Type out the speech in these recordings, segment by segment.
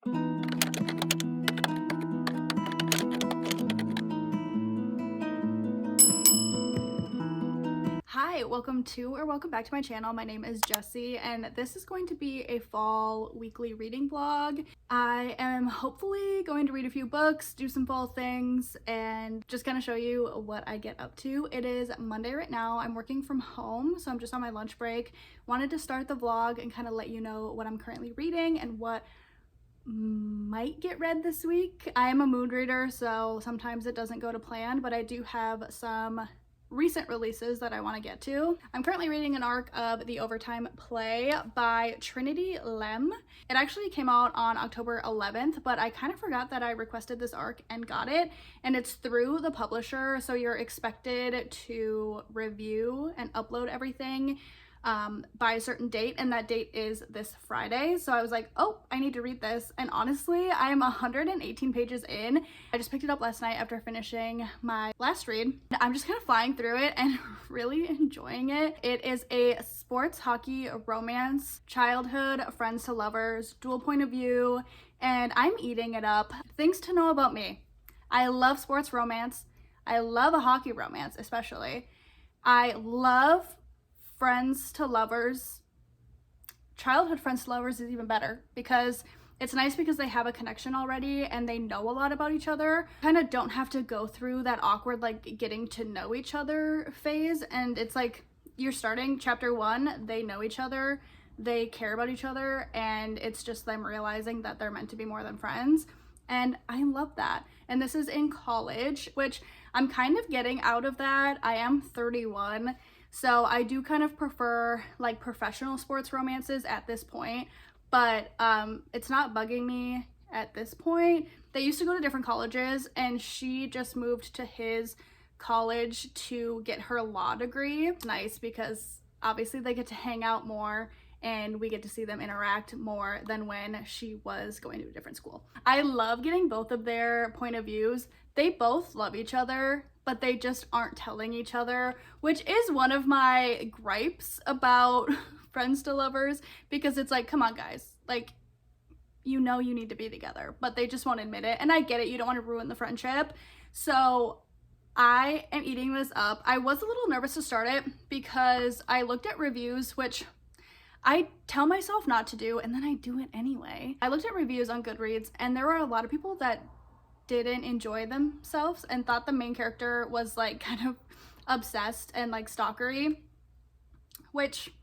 Hi, welcome back to my channel. My name is Jessie, and this is going to be a fall weekly reading vlog. I am hopefully going to read a few books, do some fall things, and just kind of show you what I get up to. It is Monday right now. I'm working from home, so I'm just on my lunch break. Wanted to start the vlog and kind of let you know what I'm currently reading and what might get read this week. I am a mood reader, so sometimes it doesn't go to plan, but I do have some recent releases that I want to get to. I'm currently reading an arc of The Overtime Play by Trinity Lem. It actually came out on October 11th, but I kind of forgot that I requested this arc and got it, and it's through the publisher, so you're expected to review and upload everything by a certain date, and that date is this Friday. So I was like, oh, I need to read this, and honestly, I'm 118 pages in. I just picked it up last night after finishing my last read. I'm just kind of flying through it and really enjoying it. It is a sports hockey romance, childhood, friends to lovers, dual point of view, and I'm eating it up. Things to know about me: I love sports romance. I love a hockey romance, especially. I love friends to lovers. Childhood friends to lovers is even better because it's nice because they have a connection already and they know a lot about each other. Kind of don't have to go through that awkward like getting to know each other phase, and it's like you're starting chapter 1, they know each other, they care about each other, and it's just them realizing that they're meant to be more than friends. And I love that. And this is in college, which I'm kind of getting out of that. I am 31. So I do kind of prefer like professional sports romances at this point, but it's not bugging me at this point. They used to go to different colleges, and she just moved to his college to get her law degree. It's nice because obviously they get to hang out more and we get to see them interact more than when she was going to a different school. I love getting both of their point of views. They both love each other, but they just aren't telling each other, which is one of my gripes about friends to lovers, because it's like, come on guys, like, you know you need to be together, but they just won't admit it. And I get it, you don't want to ruin the friendship. So I am eating this up. I was a little nervous to start it because I looked at reviews, which I tell myself not to do, and then I do it anyway. I looked at reviews on Goodreads, and there were a lot of people that didn't enjoy themselves and thought the main character was like kind of obsessed and like stalkery, which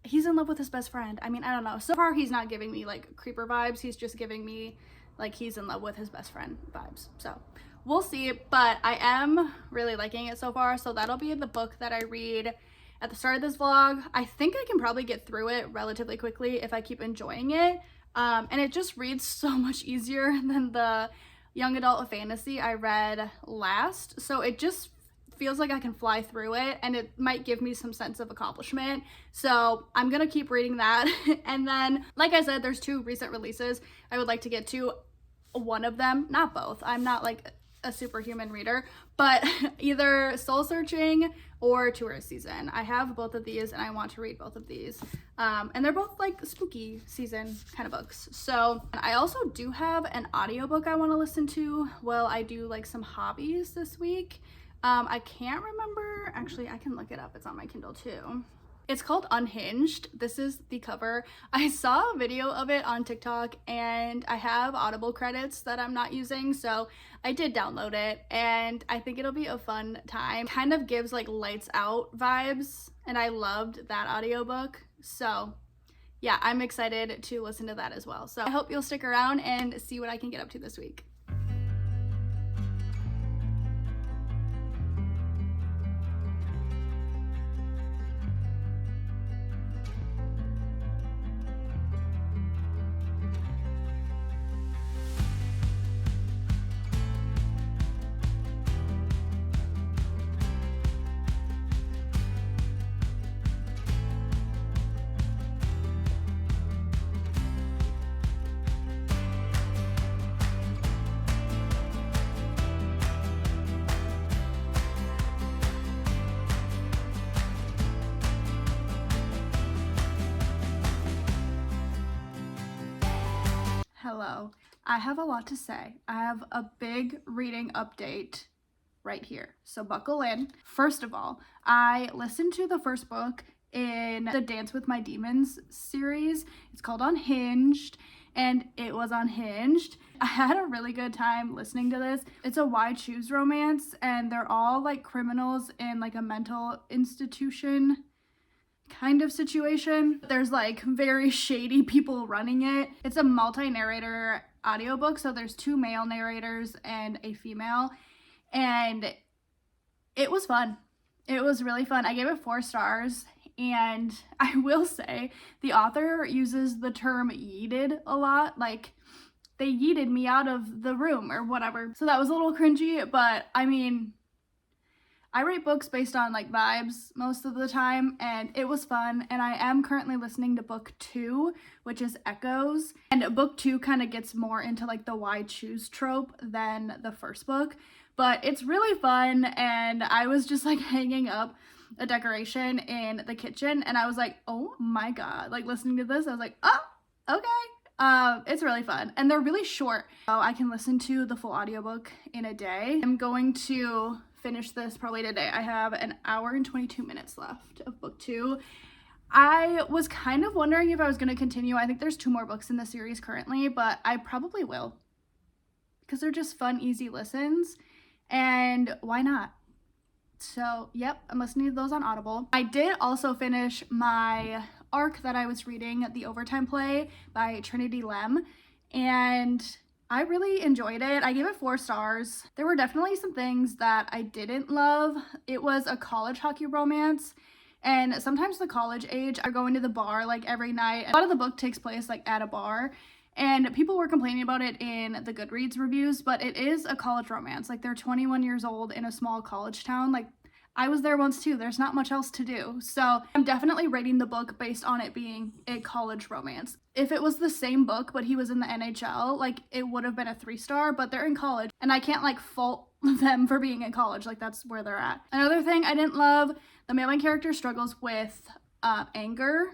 he's in love with his best friend. I mean, I don't know. So far, he's not giving me like creeper vibes. He's just giving me like he's in love with his best friend vibes. So we'll see, but I am really liking it so far. So that'll be the book that I read at the start of this vlog. I think I can probably get through it relatively quickly if I keep enjoying it. And it just reads so much easier than the young adult fantasy I read last. So it just feels like I can fly through it, and it might give me some sense of accomplishment. So I'm gonna keep reading that. And then, like I said, there's 2 recent releases I would like to get to. One of them, not both. I'm not like a superhuman reader, but either Soul Searching or Tourist Season. I have both of these and I want to read both of these. And they're both like spooky season kind of books. So I also do have an audiobook I want to listen to while I do like some hobbies this week. I can't remember, actually I can look it up, it's on my Kindle too. It's called Unhinged. This is the cover. I saw a video of it on TikTok, and I have Audible credits that I'm not using, so I did download it, and I think it'll be a fun time. Kind of gives like Lights Out vibes, and I loved that audiobook. So yeah, I'm excited to listen to that as well. So I hope you'll stick around and see what I can get up to this week. Hello. I have a lot to say. I have a big reading update right here, so buckle in. First of all, I listened to the first book in the Dance with My Demons series. It's called Unhinged, and it was unhinged. I had a really good time listening to this. It's a Why Choose romance, and they're all like criminals in like a mental institution kind of situation. There's like very shady people running it. It's a multi-narrator audiobook, so there's 2 male narrators and a female, and it was fun. It was really fun. I gave it 4 stars, and I will say the author uses the term yeeted a lot, like they yeeted me out of the room or whatever. So that was a little cringy, but I mean, I rate books based on like vibes most of the time, and it was fun. And I am currently listening to book 2, which is Echoes. And book 2 kind of gets more into like the why choose trope than the first book, but it's really fun. And I was just like hanging up a decoration in the kitchen, and I was like, oh my god, like listening to this, I was like, oh, okay. It's really fun, and they're really short, so I can listen to the full audiobook in a day. I'm going to finish this probably today. I have an hour and 22 minutes left of book 2. I was kind of wondering if I was going to continue. I think there's 2 more books in the series currently, but I probably will, because they're just fun, easy listens, and why not? So yep, I'm listening to those on Audible. I did also finish my arc that I was reading, The Overtime Play by Trinity Lem, and I really enjoyed it. I gave it 4 stars. There were definitely some things that I didn't love. It was a college hockey romance, and sometimes the college age are going to the bar like every night. A lot of the book takes place like at a bar, and people were complaining about it in the Goodreads reviews, but it is a college romance. Like, they're 21 years old in a small college town. Like, I was there once too. There's not much else to do. So I'm definitely rating the book based on it being a college romance. If it was the same book, but he was in the NHL, like, it would have been a 3-star, but they're in college, and I can't like fault them for being in college. Like, that's where they're at. Another thing I didn't love, the main character struggles with anger,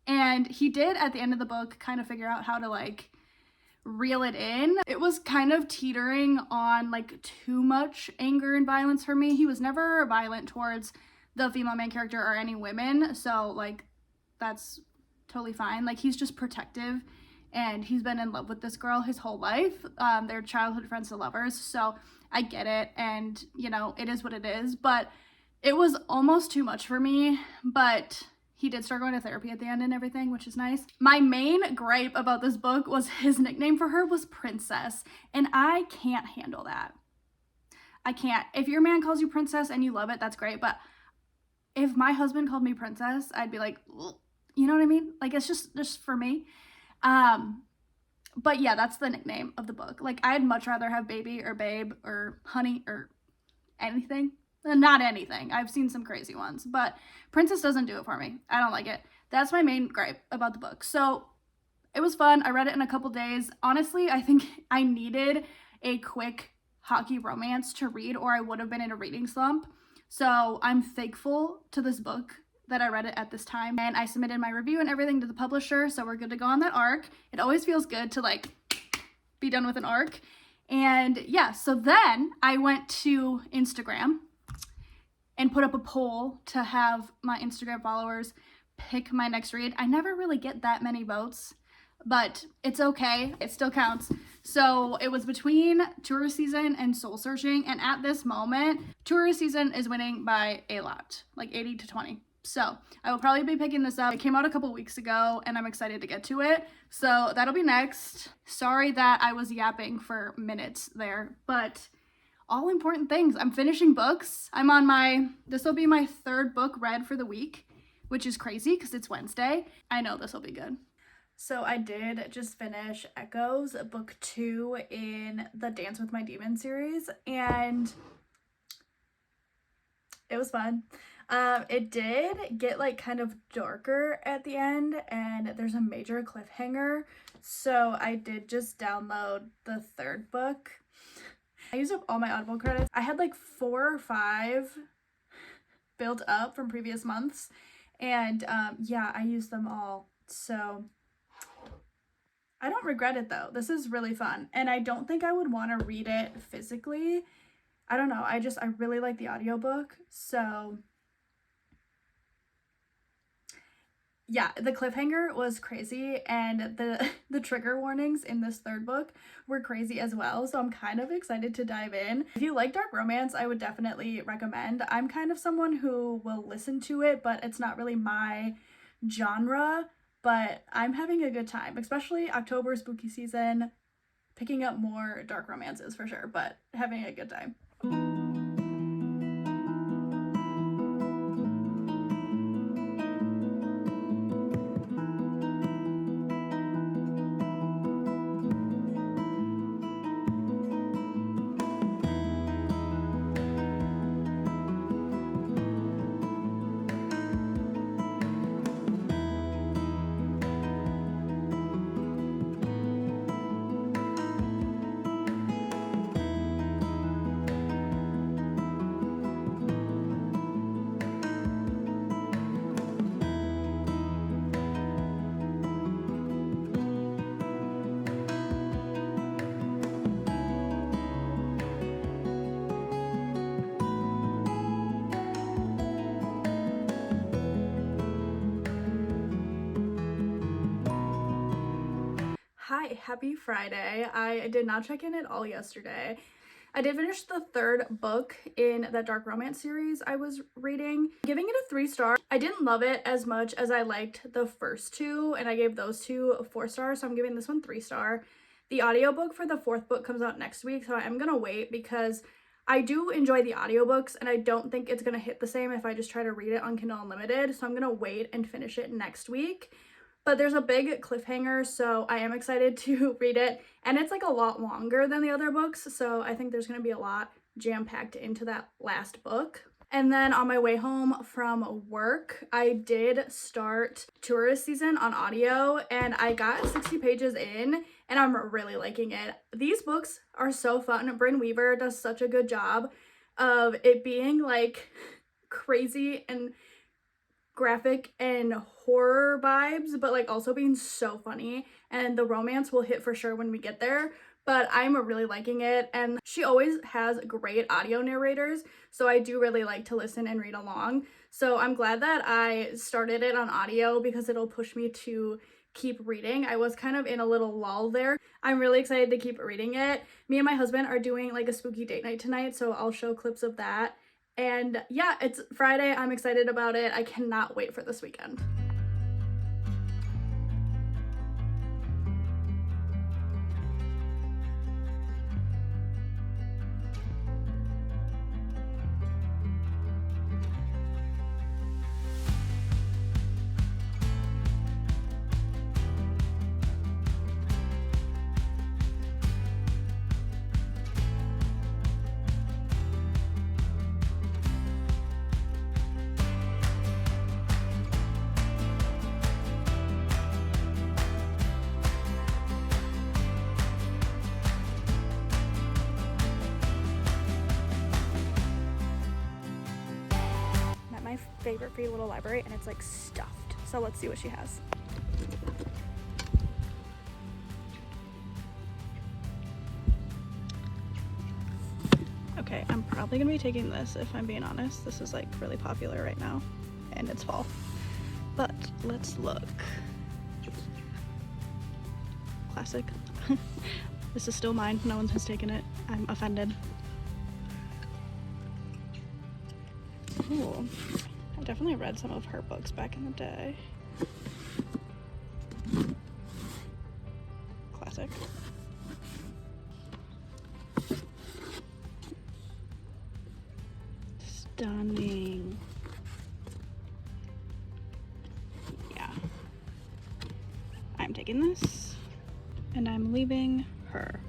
and he did at the end of the book kind of figure out how to like reel it in. It was kind of teetering on like too much anger and violence for me. He was never violent towards the female main character or any women, so like that's totally fine. Like, he's just protective, and he's been in love with this girl his whole life. They're childhood friends to lovers, so I get it, and you know, it is what it is, but it was almost too much for me. But he did start going to therapy at the end and everything, which is nice. My main gripe about this book was his nickname for her was Princess, and I can't handle that. I can't. If your man calls you Princess and you love it, that's great, but if my husband called me Princess, I'd be like, ugh. You know what I mean? Like, it's just for me. But yeah, that's the nickname of the book. Like, I'd much rather have baby or babe or honey or anything. Not anything. I've seen some crazy ones, but Princess doesn't do it for me. I don't like it. That's my main gripe about the book. So it was fun. I read it in a couple days. Honestly, I think I needed a quick hockey romance to read, or I would have been in a reading slump. So I'm thankful to this book that I read it at this time, and I submitted my review and everything to the publisher, so we're good to go on that arc. It always feels good to like be done with an arc. And yeah, so then I went to Instagram and put up a poll to have my Instagram followers pick my next read. I never really get that many votes, but it's okay. It still counts. So it was between Tourist Season and Soul Searching, and at this moment, Tourist Season is winning by a lot, like 80-20. So I will probably be picking this up. It came out a couple weeks ago, and I'm excited to get to it. So that'll be next. Sorry that I was yapping for minutes there, but all important things. I'm finishing books. This will be my 3rd book read for the week, which is crazy because it's Wednesday. I know this will be good. So I did just finish Echoes, book 2 in the Dance with My Demons series, and it was fun. It did get like kind of darker at the end, and there's a major cliffhanger. So I did just download the 3rd book. I used up all my Audible credits. I had like 4 or 5 built up from previous months, and yeah, I used them all. So I don't regret it though. This is really fun, and I don't think I would want to read it physically. I don't know. I really like the audiobook. So yeah, the cliffhanger was crazy, and the trigger warnings in this third book were crazy as well, so I'm kind of excited to dive in. If you like dark romance, I would definitely recommend. I'm kind of someone who will listen to it, but it's not really my genre, but I'm having a good time, especially October spooky season, picking up more dark romances for sure, but having a good time. Hi, happy Friday. I did not check in at all yesterday. I did finish the third book in that dark romance series I was reading. Giving it a 3 star. I didn't love it as much as I liked the first two, and I gave those two 4 stars, so I'm giving this one 3 star. The audiobook for the 4th book comes out next week, so I'm gonna wait because I do enjoy the audiobooks, and I don't think it's gonna hit the same if I just try to read it on Kindle Unlimited, so I'm gonna wait and finish it next week. But there's a big cliffhanger, so I am excited to read it, and it's like a lot longer than the other books, so I think there's going to be a lot jam-packed into that last book. And then on my way home from work, I did start Tourist Season on audio, and I got 60 pages in, and I'm really liking it. These books are so fun. Brynne Weaver does such a good job of it being like crazy and graphic and horror vibes, but like also being so funny, and the romance will hit for sure when we get there, but I'm really liking it. And she always has great audio narrators, so I do really like to listen and read along. So I'm glad that I started it on audio because it'll push me to keep reading. I was kind of in a little lull there. I'm really excited to keep reading it. Me and my husband are doing like a spooky date night tonight, so I'll show clips of that. And yeah, it's Friday. I'm excited about it. I cannot wait for this weekend. Favorite Free Little Library, and it's like stuffed, so let's see what she has. Okay, I'm probably gonna be taking this if I'm being honest. This is like really popular right now and it's fall, but let's look. Classic. This is still mine. No one has taken it. I'm offended. Ooh. I definitely read some of her books back in the day. Classic. Stunning. Yeah. I'm taking this, and I'm leaving her.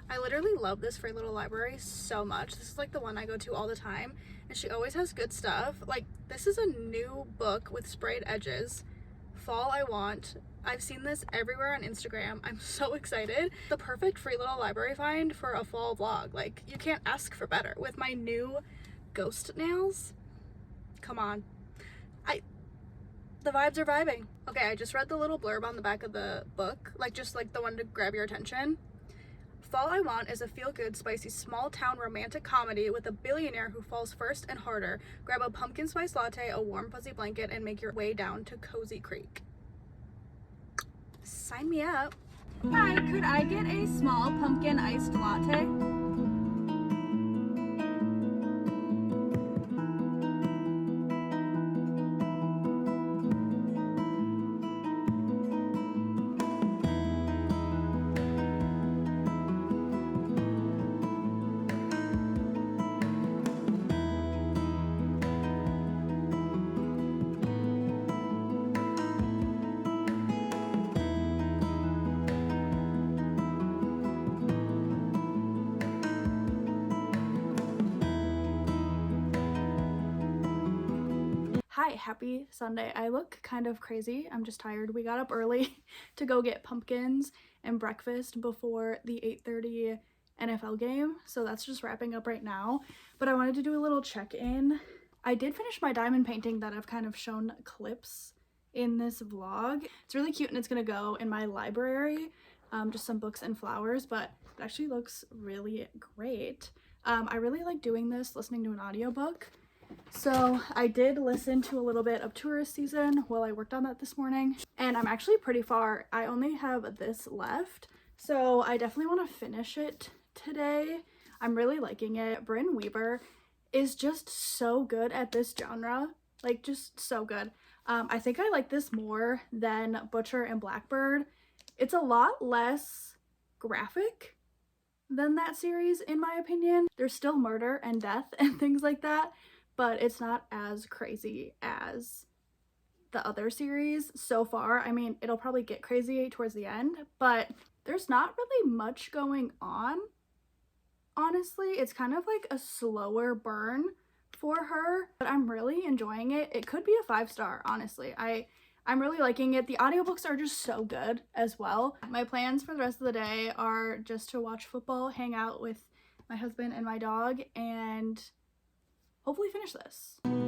I literally love this Free Little Library so much. This is like the one I go to all the time, and she always has good stuff. Like, this is a new book with sprayed edges. Fall I Want. I've seen this everywhere on Instagram. I'm so excited. The perfect Free Little Library find for a fall vlog. Like, you can't ask for better. With my new ghost nails, come on. The vibes are vibing. Okay, I just read the little blurb on the back of the book, like just like the one to grab your attention. Fall I Want is a feel-good, spicy, small-town romantic comedy with a billionaire who falls first and harder. Grab a pumpkin spice latte, a warm fuzzy blanket, and make your way down to Cozy Creek. Sign me up. Hi, could I get a small pumpkin iced latte? Hi, happy Sunday. I look kind of crazy. I'm just tired. We got up early to go get pumpkins and breakfast before the 8:30 NFL game, so that's just wrapping up right now. But I wanted to do a little check-in. I did finish my diamond painting that I've kind of shown clips in this vlog. It's really cute and it's gonna go in my library, just some books and flowers, but it actually looks really great. I really like doing this, listening to an audiobook. So I did listen to a little bit of Tourist Season while I worked on that this morning, and I'm actually pretty far. I only have this left, so I definitely want to finish it today. I'm really liking it. Brynn Weaver is just so good at this genre, like just so good. I think I like this more than Butcher and Blackbird. It's a lot less graphic than that series, in my opinion. There's still murder and death and things like that, but it's not as crazy as the other series so far. I mean, it'll probably get crazy towards the end, but there's not really much going on, honestly. It's kind of like a slower burn for her, but I'm really enjoying it. It could be a 5-star, honestly. I'm really liking it. The audiobooks are just so good as well. My plans for the rest of the day are just to watch football, hang out with my husband and my dog, and hopefully finish this.